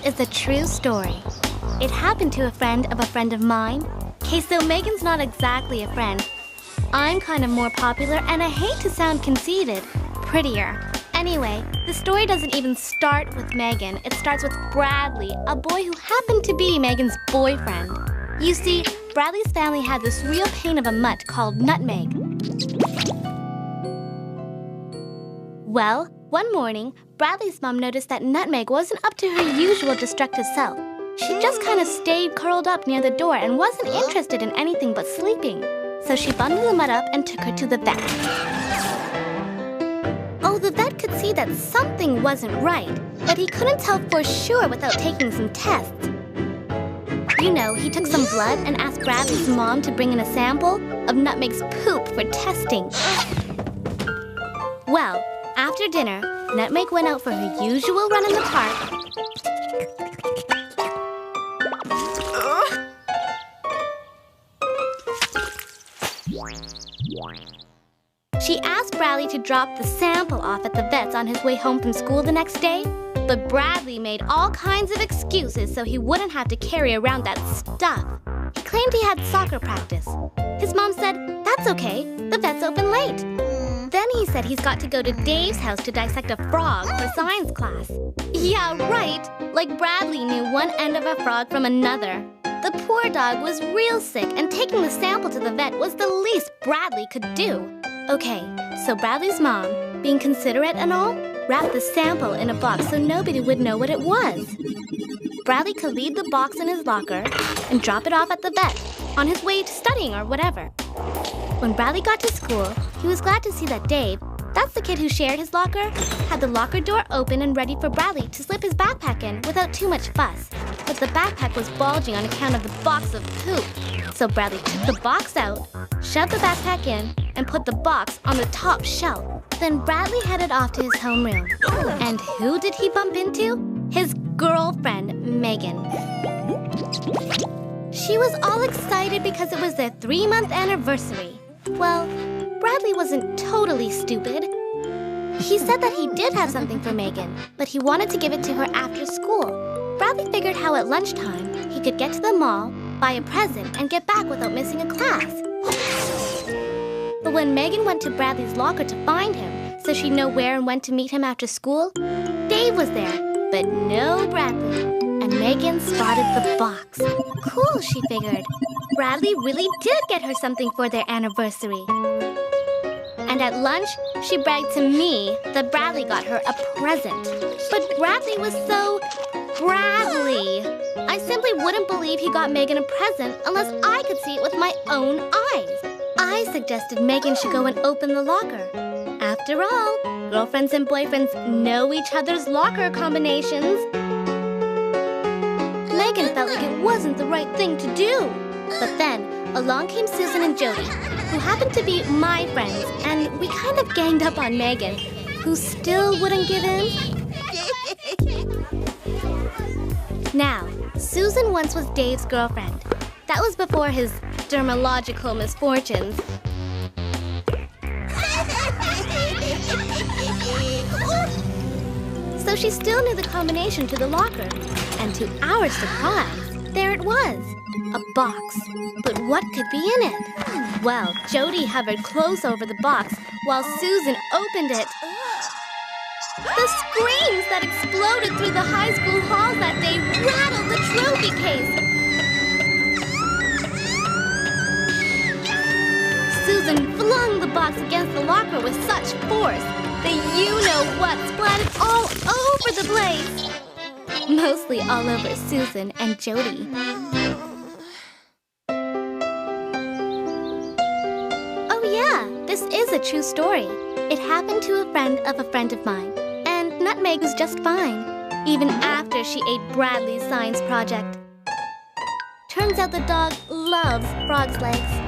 is a true story. It happened to a friend of mine. Okay, so Megan's not exactly a friend. I'm kind of more popular, and I hate to sound conceited. Prettier. Anyway, the story doesn't even start with Megan. It starts with Bradley, a boy who happened to be Megan's boyfriend. You see, Bradley's family had this real pain of a mutt called Nutmeg. Well, one morning, Bradley's mom noticed that Nutmeg wasn't up to her usual destructive self. She just kind of stayed curled up near the door and wasn't interested in anything but sleeping. So she bundled the mutt up and took her to the vet. Oh, the vet could see that something wasn't right, but he couldn't tell for sure without taking some tests. You know, he took some blood and asked Bradley's mom to bring in a sample of Nutmeg's poop for testing. Well, after dinner, Nutmeg went out for her usual run in the park. She asked Bradley to drop the sample off at the vet's on his way home from school the next day, but Bradley made all kinds of excuses so he wouldn't have to carry around that stuff. He claimed he had soccer practice. His mom said, "That's okay, the vet's open late." Then he said he's got to go to Dave's house to dissect a frog for science class. Yeah, right, like Bradley knew one end of a frog from another. The poor dog was real sick, and taking the sample to the vet was the least Bradley could do. Okay, so Bradley's mom, being considerate and all, wrapped the sample in a box so nobody would know what it was. Bradley could leave the box in his locker and drop it off at the vet on his way to studying or whatever. When Bradley got to school, he was glad to see that Dave, that's the kid who shared his locker, had the locker door open and ready for Bradley to slip his backpack in without too much fuss. But the backpack was bulging on account of the box of poop. So Bradley took the box out, shoved the backpack in, and put the box on the top shelf. Then Bradley headed off to his homeroom. And who did he bump into? His girlfriend, Megan. She was all excited because it was their 3-month anniversary. Well, Bradley wasn't totally stupid. He said that he did have something for Megan, but he wanted to give it to her after school. Bradley figured how at lunchtime he could get to the mall, buy a present, and get back without missing a class. But when Megan went to Bradley's locker to find him, so she'd know where and when to meet him after school, Dave was there, but no Bradley. And Megan spotted the box. Cool, she figured. Bradley really did get her something for their anniversary. And at lunch, she bragged to me that Bradley got her a present. But Bradley was so Bradley. I simply wouldn't believe he got Megan a present unless I could see it with my own eyes. I suggested Megan should go and open the locker. After all, girlfriends and boyfriends know each other's locker combinations. Megan felt like it wasn't the right thing to do. But then, along came Susan and Jody, who happened to be my friends, and we kind of ganged up on Megan, who still wouldn't give in. Now, Susan once was Dave's girlfriend. That was before his dermatological misfortunes. So she still knew the combination to the locker. And to our surprise, there it was, a box. But what could be in it? Well, Jody hovered close over the box while Susan opened it. The screams that exploded through the high school halls that day rattled the trophy case. Susan flung the box against the locker with such force that you-know-what splattered all over the place. Mostly all over Susan and Jody. Oh yeah, this is a true story. It happened to a friend of mine. And Nutmeg was just fine, even after she ate Bradley's science project. Turns out the dog loves frog's legs.